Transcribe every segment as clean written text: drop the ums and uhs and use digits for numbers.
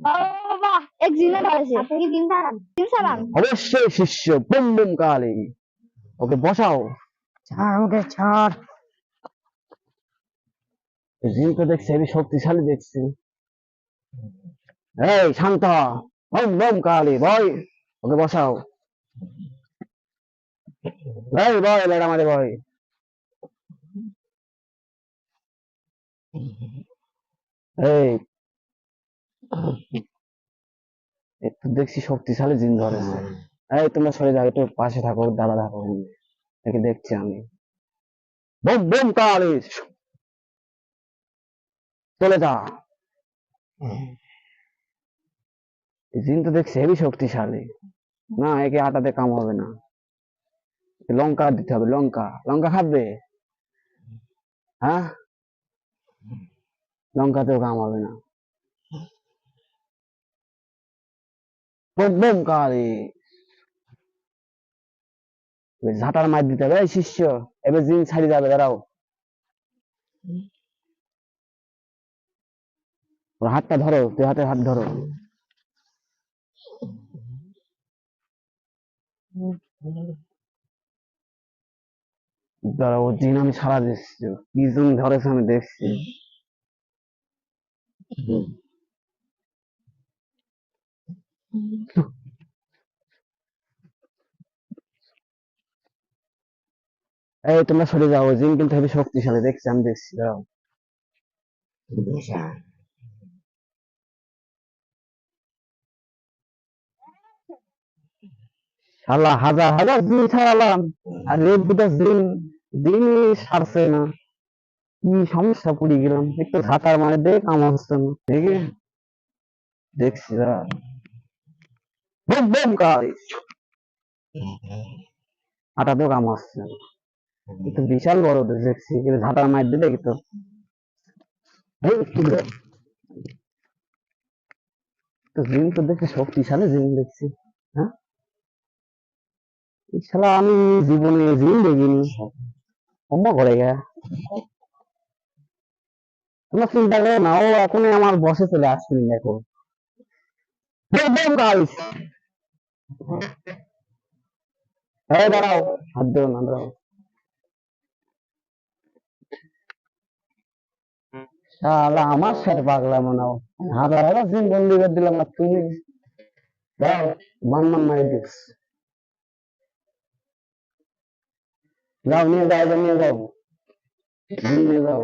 বাবা এক জিনে ধরেছে। আপনি কি জিন চালান? জিন চালান? অবশ্যই শিষ্য, বুম বুম কালী। ওকে বসাও। ছাড় আমাকে, ছাড়। জিন তো দেখছি হেবি শক্তিশালী দেখছি। এই শান্ত হ। বুম বুম কালী বয়। ওকে বসাও। এই বয় লেডা মারে বয়। এই একটু দেখছি শক্তিশালী জিন ধরেছে। এই তোমরা সরে যাও, একটু পাশে থাকো, দাঁড়া থাকো, একে দেখছি আমি। বুম বুম কালী চলে যা। এই জিন তো দেখছি হেবি শক্তিশালী। না, একে আটাতে কাম হবে না। লঙ্কা দিতে হবে, লঙ্কা। লঙ্কা খাবে? হ্যাঁ, লঙ্কাতেও কাম হবে না। বুম বুম কালী ঝাঁটার মার দিতে হবে। এই শিষ্য, এবার জিন ছাড়ি যাবে, দাঁড়াও। ওর হাতটা ধরো, তুই হাতে হাত ধরো। দাঁড়াও, ও জিন আমি ছাড়া দিচ্ছি। কি জিন ধরেছে আমি দেখছি। এই তোমরা সরে যাও, জিন কিন্তু হেবি শক্তিশালী দেখছি, আমি দেখছি, দাঁড়াও। শালা হাজার হাজার জিন ছাড়ালাম, আর রেড দুটো জিন দিনই সারছে না। কি সমস্যা পড়ে গেলাম, একটু ঝাঁটার মানে দেখ আমার হচ্ছে না, ঠিক আছে? দেখছি দাঁড়া। বুম বুম কালী হাঁটাতেও কাম আসছে না। কিন্তু বিশাল বড় তো দেখছি, কিন্তু ঝাঁটার মার দিলে কিন্তু তো জিন তো দেখছি শক্তিশালী জিন দেখছি। হ্যাঁ, এই শালা আমি জীবনে জিন দেখিনি। অম্মা করে গে তোমরা চিন্তা করো না, ও এখনই আমার বসে চলে আসবে, দেখো। গাইস এই দাঁড়াও, হাত দেও না, দাঁড়াও। শালা আমার সাথে পাগলা মনে হয়। হাজার হাজার জিন বন্দি করে দিলাম, আর তুমি দাঁড়াও, মান মান মারি দিস। যাও, নিয়ে যাও, এবার নিয়ে যাও, নিয়ে যাও।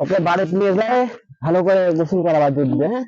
ওকে বাড়িতে নিয়ে যায়, ভালো করে গোসল করাবার দুধ দিয়ে, হ্যাঁ।